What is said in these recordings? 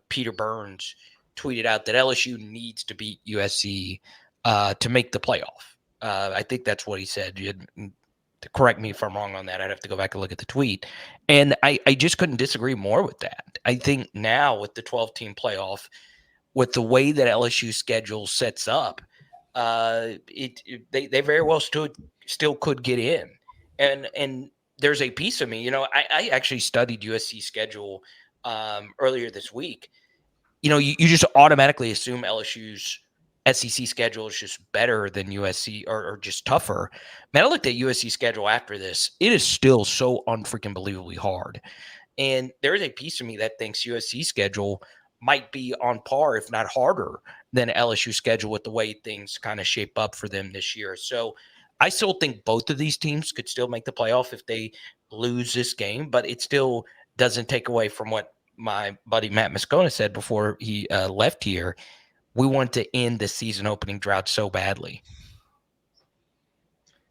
Peter Burns tweeted out that LSU needs to beat USC to make the playoff. I think that's what he said. To correct me if I'm wrong on that. I'd have to go back and look at the tweet. And I just couldn't disagree more with that. I think now with the 12-team playoff, with the way that LSU schedule sets up, they very well still could get in. And there's a piece of me, I actually studied USC schedule earlier this week. You just automatically assume LSU's SEC schedule is just better than USC or just tougher. Man, I looked at USC schedule after this. It is still so unfreaking believably hard. And there is a piece of me that thinks USC schedule might be on par, if not harder, than LSU schedule with the way things kind of shape up for them this year. So I still think both of these teams could still make the playoff if they lose this game, but it still doesn't take away from what my buddy Matt Moscona said before he left here. We want to end the season opening drought so badly.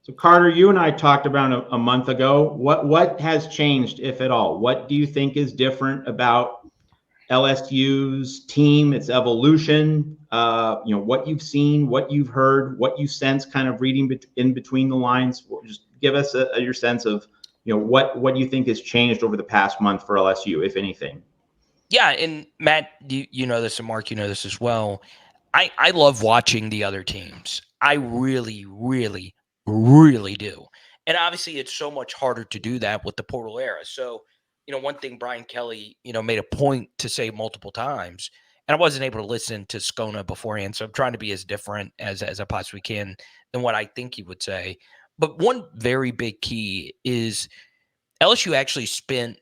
So Carter, you and I talked about a month ago. What has changed, if at all? What do you think is different about LSU's team, its evolution? What you've seen, what you've heard, what you sense, kind of reading in between the lines. Just give us your sense of what you think has changed over the past month for LSU, if anything. Yeah, and Matt, you know this, and Mark, you know this as well. I love watching the other teams. I really, really, really do. And obviously, it's so much harder to do that with the portal era. So, one thing Brian Kelly, made a point to say multiple times, and I wasn't able to listen to Scona beforehand, so I'm trying to be as different as I possibly can than what I think he would say. But one very big key is LSU actually spent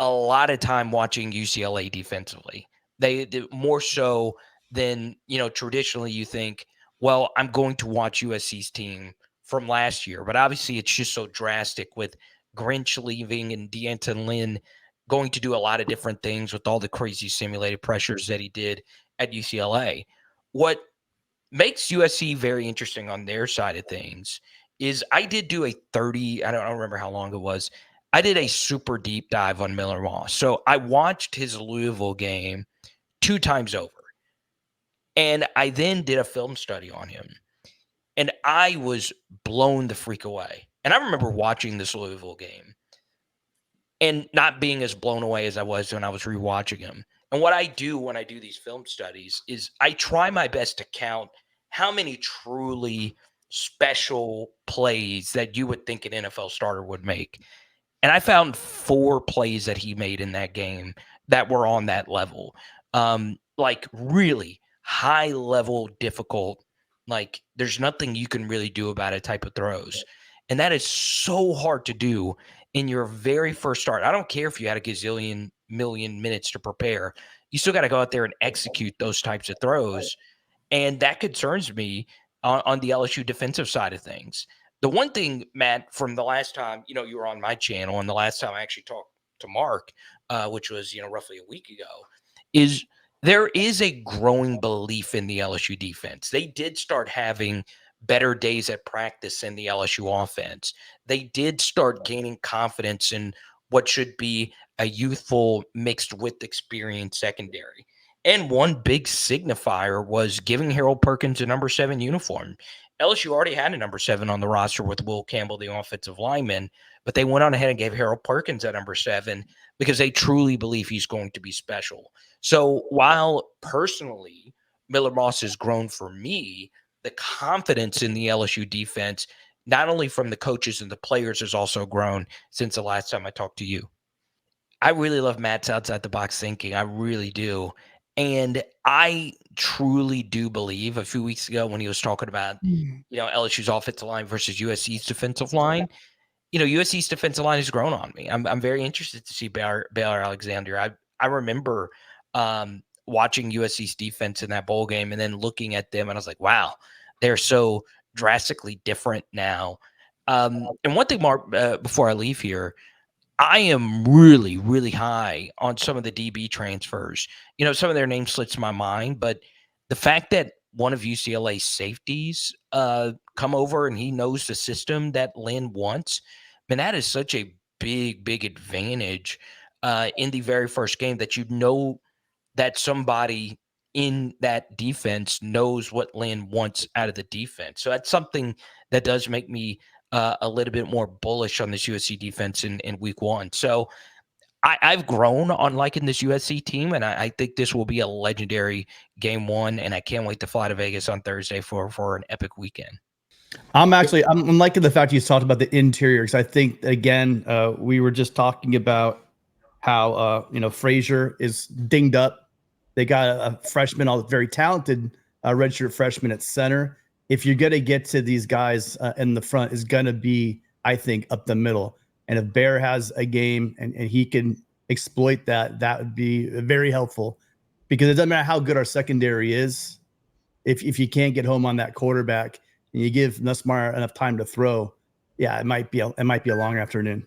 a lot of time watching UCLA defensively. They more so than, traditionally you think, well, I'm going to watch USC's team from last year. But obviously it's just so drastic with Grinch leaving and D'Anton Lynn going to do a lot of different things with all the crazy simulated pressures that he did at UCLA. What makes USC very interesting on their side of things is I did do a 30, I don't remember how long it was. I did a super deep dive on Miller Moss. So I watched his Louisville game 2 times over. And I then did a film study on him. And I was blown the freak away. And I remember watching this Louisville game and not being as blown away as I was when I was rewatching him. And what I do when I do these film studies is I try my best to count how many truly special plays that you would think an NFL starter would make. And I found 4 plays that he made in that game that were on that level. Like really high level, difficult, like there's nothing you can really do about it type of throws. And that is so hard to do in your very first start. I don't care if you had a gazillion million minutes to prepare. You still got to go out there and execute those types of throws. And that concerns me on the LSU defensive side of things. The one thing, Matt, from the last time, you were on my channel and the last time I actually talked to Mark, which was, roughly a week ago, is there is a growing belief in the LSU defense. They did start having better days at practice in the LSU offense. They did start gaining confidence in what should be a youthful mixed with experience secondary. And one big signifier was giving Harold Perkins a number 7 uniform. LSU already had a number 7 on the roster with Will Campbell, the offensive lineman, but they went on ahead and gave Harold Perkins a number 7 because they truly believe he's going to be special. So while personally Miller Moss has grown for me, the confidence in the LSU defense, not only from the coaches and the players, has also grown since the last time I talked to you. I really love Matt's outside the box thinking. I really do. And I truly do believe a few weeks ago when he was talking about, LSU's offensive line versus USC's defensive line, USC's defensive line has grown on me. I'm very interested to see Baylor Alexander. I remember watching USC's defense in that bowl game and then looking at them and I was like, wow, they're so drastically different now. And one thing, Mark, before I leave here, I am really, really high on some of the DB transfers. Some of their names slips my mind, but the fact that one of UCLA's safeties come over and he knows the system that Lynn wants, man, that is such a big, big advantage in the very first game that that somebody in that defense knows what Lynn wants out of the defense. So that's something that does make me a little bit more bullish on this USC defense in week one. So I've grown on liking this USC team, and I think this will be a legendary game one, and I can't wait to fly to Vegas on Thursday for an epic weekend. I'm liking the fact you talked about the interior, because I think, again, we were just talking about how Frazier is dinged up. They got a freshman, all very talented redshirt freshman at center. If you're going to get to these guys in the front, is going to be, I think, up the middle. And if Bear has a game and he can exploit that, that would be very helpful, because it doesn't matter how good our secondary is. If you can't get home on that quarterback and you give Nussmeier enough time to throw, yeah, it might be a long afternoon.